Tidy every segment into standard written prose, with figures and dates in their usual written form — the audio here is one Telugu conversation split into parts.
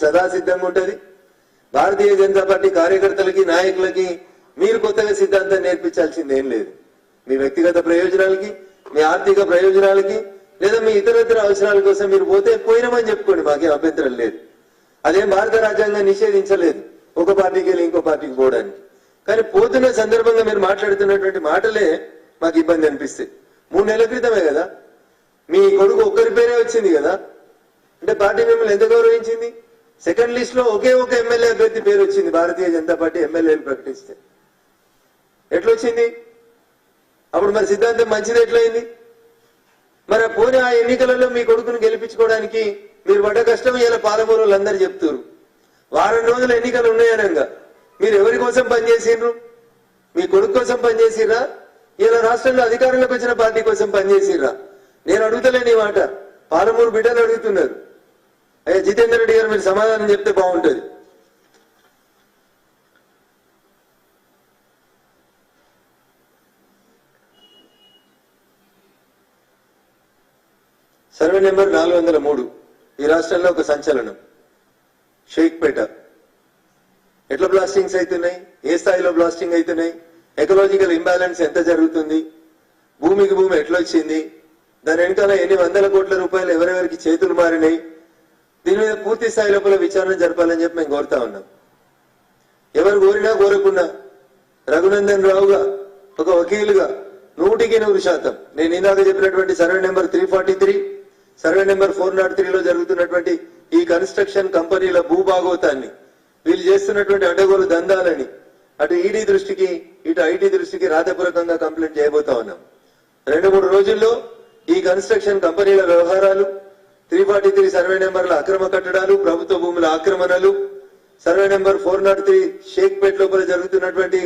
సదా సిద్ధంగా ఉంటది. భారతీయ జనతా పార్టీ కార్యకర్తలకి నాయకులకి మీరు కొత్తగా సిద్ధాంతం నేర్పించాల్సింది ఏం లేదు. మీ వ్యక్తిగత ప్రయోజనాలకి, మీ ఆర్థిక ప్రయోజనాలకి, లేదా మీ ఇతరత్ర అవసరాల కోసం మీరు పోతే పోయినామని చెప్పుకోండి, మాకేం అభ్యంతరం లేదు. అదేం భారత రాజ్యాంగం నిషేధించలేదు ఒక పార్టీకి వెళ్ళి ఇంకో పార్టీకి పోవడానికి. కానీ పోతున్న సందర్భంగా మీరు మాట్లాడుతున్నటువంటి మాటలే మాకు ఇబ్బంది అనిపిస్తాయి. 3 నెలల క్రితమే కదా మీ కొడుకు ఒక్కరి పేరే వచ్చింది కదా, అంటే పార్టీ మిమ్మల్ని ఎంత గౌరవించింది? సెకండ్ లిస్ట్ లో ఒకే ఒక ఎమ్మెల్యే అభ్యర్థి పేరు వచ్చింది భారతీయ జనతా పార్టీ ఎమ్మెల్యేలు ప్రకటిస్తే. ఎట్లొచ్చింది? అప్పుడు మరి సిద్ధాంతం మంచిది ఎట్లయింది? మరి పోనీ ఆ ఎన్నికలలో మీ కొడుకును గెలిపించుకోవడానికి మీరు పడ్డ కష్టం ఇలా పాలమూరు వాళ్ళందరూ చెప్తారు. వారం రోజులు ఎన్నికలు ఉన్నాయనగా మీరు ఎవరి కోసం పనిచేసిండ్రు? మీ కొడుకు కోసం పనిచేసిర్రా? ఇలా రాష్ట్రంలో అధికారంలోకి వచ్చిన పార్టీ కోసం పనిచేసిర్రా? నేను అడుగుతలేని మాట, పాలమూరు బిడ్డలు అడుగుతున్నారు. అయ్యా జితేందర్ రెడ్డి గారు మీరు సమాధానం చెప్తే బాగుంటది. సర్వే నెంబర్ 403 ఈ రాష్ట్రంలో ఒక సంచలనం. షేక్పేట ఎట్లా బ్లాస్టింగ్స్ అవుతున్నాయి, ఏ స్థాయిలో బ్లాస్టింగ్ అవుతున్నాయి, ఎకలాజికల్ ఇంబ్యాలెన్స్ ఎంత జరుగుతుంది, భూమికి భూమి ఎట్లొచ్చింది, దాని వెనకాల ఎన్ని వందల కోట్ల రూపాయలు ఎవరెవరికి చేతులు మారినాయి, దీని మీద పూర్తి స్థాయి లోపల విచారణ జరపాలని చెప్పి మేము కోరుతా ఉన్నాం. ఎవరు కోరినా కోరకున్నా రఘునందన్ రావుగా ఒక వకీలుగా 100% నేను ఇందాక చెప్పినటువంటి సర్వే నెంబర్ 343, సర్వే నెంబర్ 403లో జరుగుతున్నటువంటి ఈ కన్స్ట్రక్షన్ కంపెనీల భూభాగోతాన్ని, వీళ్ళు చేస్తున్నటువంటి అడ్డగోలు దందాలని అటు ఈడీ దృష్టికి ఇటు ఐటీ దృష్టికి రాతపూర్వకంగా కంప్లైంట్ చేయబోతా ఉన్నాం. 2-3 రోజుల్లో ఈ కన్స్ట్రక్షన్ కంపెనీల వ్యవహారాలు, 343 సర్వే నెంబర్ల అక్రమ కట్టడాలు, ప్రభుత్వ భూముల ఆక్రమణలు, సర్వే నెంబర్ 403 షేక్పేట్ లోపల జరుగుతున్నటువంటి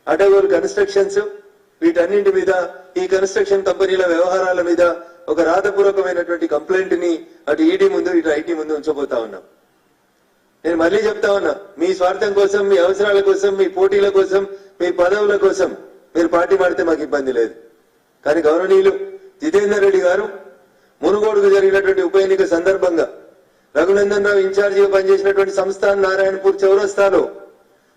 అడ్డగోలు కన్స్ట్రక్షన్స్, వీటన్నింటి మీద ఈ కన్స్ట్రక్షన్ కంపెనీల వ్యవహారాల మీద ఒక రాతపూర్వకమైనటువంటి కంప్లైంట్ ని అటు ఈడీ ముందు ఇటు ఐటీ ముందు ఉంచబోతా ఉన్నాం. నేను మళ్ళీ చెప్తా ఉన్నా, మీ స్వార్థం కోసం, మీ అవసరాల కోసం, మీ పోటీల కోసం, మీ పదవుల కోసం మీరు పార్టీ మాడితే మాకు ఇబ్బంది లేదు. కానీ గౌరవనీయులు జితేందర్ రెడ్డి గారు మునుగోడుకు జరిగినటువంటి ఉప ఎన్నిక సందర్భంగా రఘునందన్ రావు ఇన్ఛార్జిగా పనిచేసినటువంటి సంస్థాన్ నారాయణపూర్ చౌరస్తాలో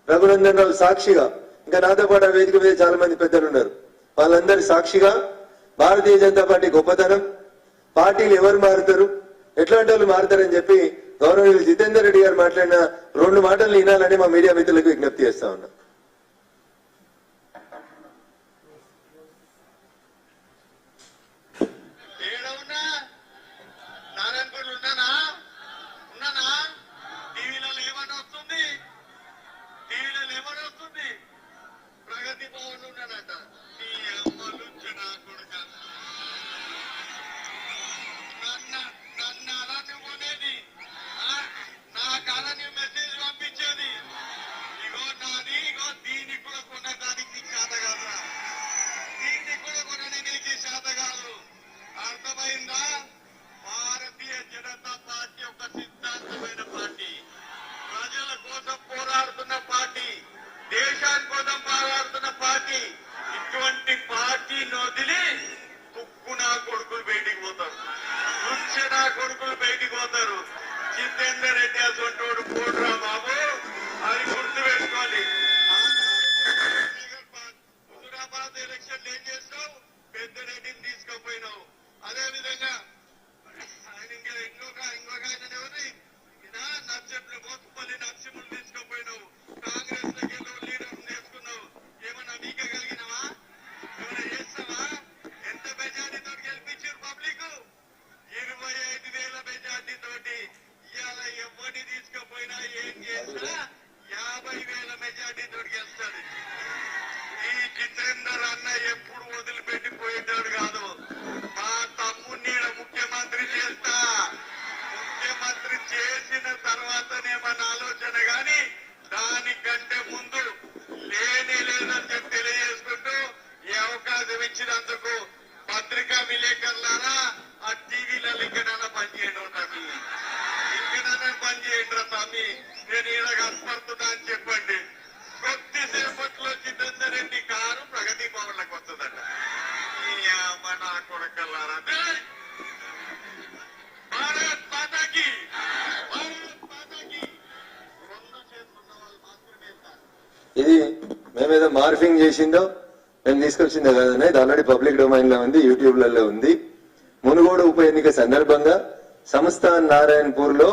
రఘునందన్ రావు సాక్షిగా, ఇంకా నాతో పాటు ఆ వేదిక మీద చాలా మంది పెద్దలు ఉన్నారు, వాళ్ళందరి సాక్షిగా భారతీయ జనతా పార్టీ గొప్పతనం, పార్టీలు ఎవరు మారుతారు, ఎట్లాంటి వాళ్ళు మారుతారని చెప్పి గౌరవనీయులు జితేందర్ రెడ్డి గారు మాట్లాడిన 2 మాటలు వినాలని మా మీడియా మిత్రులకు విజ్ఞప్తి చేస్తా ఉన్నా. భారతీయ జనతా పార్టీ ఒక సిద్ధాంతమైన పార్టీ, ప్రజల కోసం పోరాడుతున్న పార్టీ, దేశాని కోసం పోరాడుతున్న పార్టీ. ఇటువంటి పార్టీని వదిలి తుక్కు నా కొడుకులు బయటికి పోతారు, నృత్య నా కొడుకులు బయటికి పోతారు. జితేందర్ రెడ్డి అసంటోడు పోడురా బాబు, అది గుర్తు పెట్టుకోవాలి. హుజురాబాద్ ఎలక్షన్ ఏం చేస్తావు, పెద్ద రెడ్డిని తీసుకుపోయినావు. అదే విధంగా ఇంకొక ఆయన ఎవరి నర్సింహులు, మోతుపల్లి నర్సింహులు తీసుకుపోయినావు. కాంగ్రెస్ దగ్గర లీడర్ నేర్చుకున్నావు. ఏమన్నా నీకగలిగినవా? ఏమైనా చేస్తావా? ఎంత మెజార్టీతో గెలిపించారు పబ్లిక్? 25,000 మెజార్టీ తోటి. ఇవాళ ఎవరిని తీసుకుపోయినా ఏం చేసినా 50,000 మెజార్టీ తోటి గెలుస్తుంది. ఈ జితేందర్ అన్న ఎప్పుడు వదిలిపెట్టిపోయేటాడు కాదు. మా తమ్ముడిని ముఖ్యమంత్రి చేస్తా, ముఖ్యమంత్రి చేసిన తర్వాతనే మన ఆలోచన గాని దానికంటే ముందు లేని లేదని చెప్పి తెలియజేసుకుంటూ ఈ అవకాశం ఇచ్చినందుకు పత్రికా విలేకరులారా ఆ టీవీలలో ఇంకనైనా పనిచేయండి తమ్మి, ఇంకనైనా పనిచేయండి రా తమ్మి, నేను ఈడ కనపడుతున్నా అని చెప్పండి. కొద్దిసేపట్లో జితేందర్ రెడ్డి కారు ప్రగతి భవన్లకు వస్తుందట. నా కొడుకల్లారా, భారత్ మాతాకి, భారత్ మాతాకి. ఇది మేమేదో మార్ఫింగ్ చేసిందో మేము తీసుకొచ్చిందో కాదన్నా, ఇది ఆల్రెడీ పబ్లిక్ డొమైన్ లో ఉంది, యూట్యూబ్లలో ఉంది. మునుగోడు ఉప ఎన్నిక సందర్భంగా సంస్థాన్ నారాయణపూర్ లో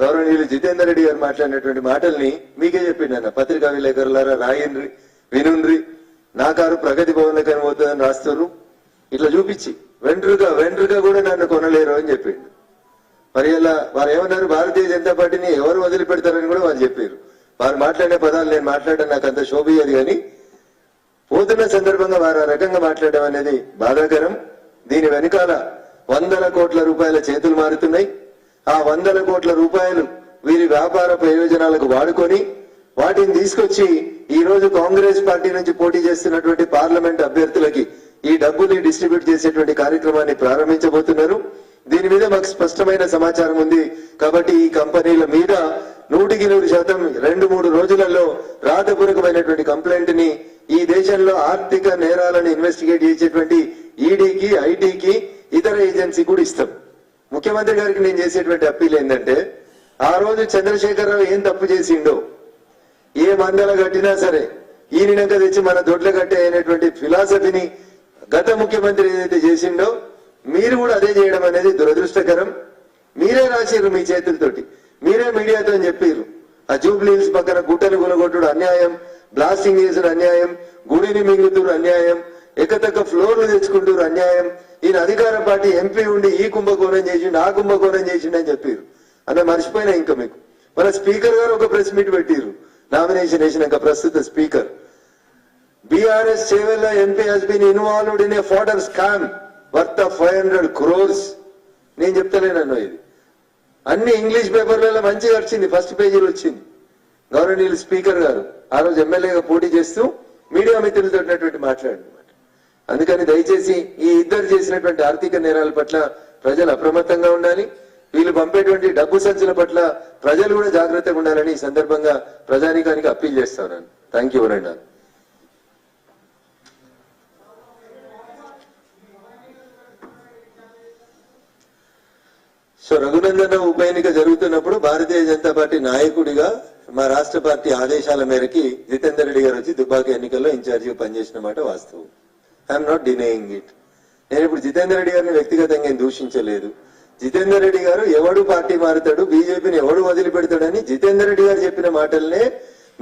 గౌరవనీయులు జితేందర్ రెడ్డి గారు మాట్లాడినటువంటి మాటల్ని మీకే చెప్పిండు అన్న. పత్రికా విలేకరులారా రాయండ్రి, వినుండ్రి. నా కారు ప్రగతి భవన్ లెక్కన పోతుందని రాస్తారు, ఇట్లా చూపించి వెంట్రుగా కూడా నన్ను కొనలేరు అని చెప్పిండు. మరి ఇలా వారు ఏమన్నారు, భారతీయ జనతా పార్టీని ఎవరు వదిలిపెడతారని కూడా వాళ్ళు చెప్పారు. వారు మాట్లాడే పదాలు నేను మాట్లాడడం నాకు అంత శోభియది, కానీ పోతున్న సందర్భంగా వారు ఆ రకంగా మాట్లాడడం అనేది బాధాకరం. దీని వెనుకాల 100 కోట్ల రూపాయల చేతులు మారుతున్నాయి. ఆ 100 కోట్ల రూపాయలు వీరి వ్యాపార ప్రయోజనాలకు వాడుకొని వాటిని తీసుకొచ్చి ఈ రోజు కాంగ్రెస్ పార్టీ నుంచి పోటీ చేస్తున్నటువంటి పార్లమెంట్ అభ్యర్థులకి ఈ డబ్బుని డిస్ట్రిబ్యూట్ చేసేటువంటి కార్యక్రమాన్ని ప్రారంభించబోతున్నారు. దీని మీద మాకు స్పష్టమైన సమాచారం ఉంది. కాబట్టి ఈ కంపెనీల మీద 100% 2-3 రోజులలో రాతపూర్వకమైనటువంటి కంప్లైంట్ ని ఈ దేశంలో ఆర్థిక నేరాలను ఇన్వెస్టిగేట్ చేసేటువంటి ఈడీకి, ఐటీకి, ఇతర ఏజెన్సీ కూడా ఇస్తాం. ముఖ్యమంత్రి గారికి నేను చేసేటువంటి అప్పీల్ ఏంటంటే, ఆ రోజు చంద్రశేఖరరావు ఏం తప్పు చేసిండో, ఏ మందల కట్టినా సరే ఈయనక తెచ్చి మన దొడ్ల కట్టే అనేటువంటి ఫిలాసఫీని గత ముఖ్యమంత్రి ఏదైతే చేసిండో మీరు కూడా అదే చేయడం అనేది దురదృష్టకరం. మీరే రాసిర్రు మీ చేతులతోటి, మీరే మీడియాతో చెప్పారు. ఆ జూబ్లీ హిల్స్ పక్కన గుట్టలు గులగొట్టుడు అన్యాయం, బ్లాస్టింగ్ చేసుడు అన్యాయం, గుడిని మింగుతుడు అన్యాయం, ఎక్కతక్క ఫ్లోర్లు తెచ్చుకుంటూరు అన్యాయం. ఈయన అధికార పార్టీ ఎంపీ ఉండి ఈ కుంభకోణం చేసిండు, ఆ కుంభకోణం చేసిండు అని చెప్పారు. అన్న మర్చిపోయినా ఇంకా మీకు. మన స్పీకర్ గారు ఒక ప్రెస్ మీట్ పెట్టిరు నామినేషన్ వేసినాక. ప్రస్తుత speaker, BRS Chevella MP he's been involved in a fodder scam worth of 500 crores. నేను చెప్తలేనన్ను, ఇది అన్ని ఇంగ్లీష్ పేపర్లలో మంచిగా వచ్చింది, ఫస్ట్ పేజీలో వచ్చింది. గౌరవనీయులు స్పీకర్ గారు ఆ రోజు ఎమ్మెల్యేగా పోటీ చేస్తూ మీడియా మిత్రులతో మాట్లాడారు. అందుకని దయచేసి ఈ ఇద్దరు చేసినటువంటి ఆర్థిక నేరాల పట్ల ప్రజలు అప్రమత్తంగా ఉండాలి. వీళ్ళు పంపేటువంటి డబ్బు సంచుల పట్ల ప్రజలు కూడా జాగ్రత్తగా ఉండాలని ఈ సందర్భంగా ప్రజానీకానికి అప్పీల్ చేస్తాను. థ్యాంక్ యూ వరండా. సో రఘునందన ఉప ఎన్నిక జరుగుతున్నప్పుడు భారతీయ జనతా పార్టీ నాయకుడిగా మా రాష్ట్ర పార్టీ ఆదేశాల మేరకి జితేందర్ రెడ్డి గారు వచ్చి దుబ్బాక ఎన్నికల్లో ఇన్ఛార్జిగా పనిచేసిన మాట వాస్తవం. I'm not denying it. నేను ఇప్పుడు జితేందర్ రెడ్డి గారిని వ్యక్తిగతంగా ఏం దూషించలేదు. జితేందర్ రెడ్డి గారు ఎవడు పార్టీ మారుతాడు, బీజేపీని ఎవడు వదిలిపెడతాడని జితేందర్ రెడ్డి గారు చెప్పిన మాటలనే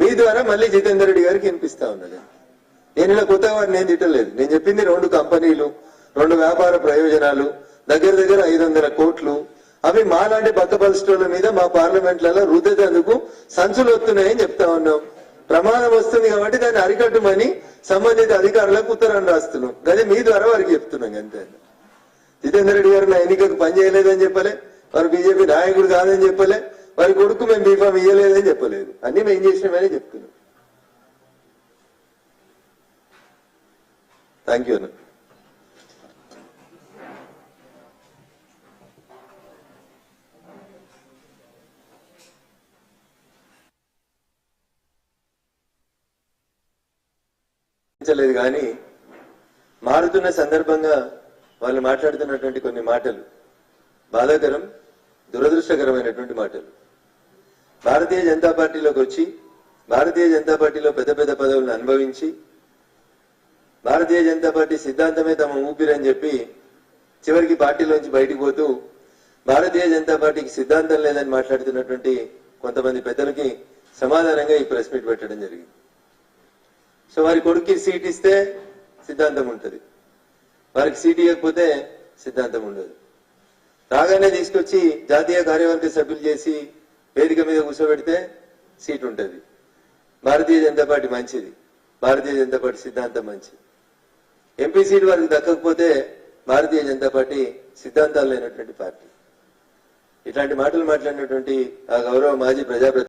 మీ ద్వారా మళ్ళీ జితేందర్ రెడ్డి గారికి వినిపిస్తా ఉన్నాడు. నేను ఇలా కొత్తగా వారిని నేను తిట్టలేదు. నేను చెప్పింది 2 కంపెనీలు, 2 వ్యాపార ప్రయోజనాలు, దగ్గర 500 కోట్లు. అవి మాలాంటి బక్క పరిస్థితుల మీద మా పార్లమెంట్లలో రుద్దేందుకు సంచులు వస్తున్నాయని చెప్తా ఉన్నాం. ప్రమాదం వస్తుంది కాబట్టి దాన్ని అరికట్టమని సంబంధిత అధికారులకు ఉత్తరాన్ని రాస్తున్నాం. అదే మీ ద్వారా వారికి చెప్తున్నాం అంతే. జితేందర్ రెడ్డి గారు నా ఎన్నికకు పని చేయలేదని చెప్పలే, వారు బీజేపీ నాయకుడు కాదని చెప్పలే, వారి కొడుకు మేము బీఫామ్ ఇయ్యలేదని చెప్పలేదు. అన్ని మేము చేసినామని చెప్తున్నాం. థ్యాంక్ యూ అన్న. లేదు కానీ మారుతున్న సందర్భంగా వాళ్ళు మాట్లాడుతున్నటువంటి కొన్ని మాటలు బాధాకరం, దురదృష్టకరమైనటువంటి మాటలు. భారతీయ జనతా పార్టీలోకి వచ్చి భారతీయ జనతా పార్టీలో పెద్ద పదవులను అనుభవించి భారతీయ జనతా పార్టీ సిద్ధాంతమే తమ ఊపిరని చెప్పి చివరికి పార్టీలోంచి బయటికి పోతూ భారతీయ జనతా పార్టీకి సిద్ధాంతం లేదని మాట్లాడుతున్నటువంటి కొంతమంది పెద్దలకి సమాధానంగా ఈ ప్రెస్ మీట్ పెట్టడం జరిగింది. సో వారి కొడుక్కి సీట్ ఇస్తే సిద్ధాంతం ఉంటుంది, వారికి సీట్ ఇవ్వకపోతే సిద్ధాంతం ఉండదు. రాగానే తీసుకొచ్చి జాతీయ కార్యవర్గ సభ్యులు చేసి వేదిక మీద కూర్చోబెడితే సీట్ ఉంటుంది. భారతీయ జనతా పార్టీ మంచిది, భారతీయ జనతా పార్టీ సిద్ధాంతం మంచిది. ఎంపీ సీట్ వారికి దక్కకపోతే భారతీయ జనతా పార్టీ సిద్ధాంతాలు లేనటువంటి పార్టీ. ఇట్లాంటి మాటలు మాట్లాడినటువంటి ఆ గౌరవ మాజీ ప్రజాప్రతినిధి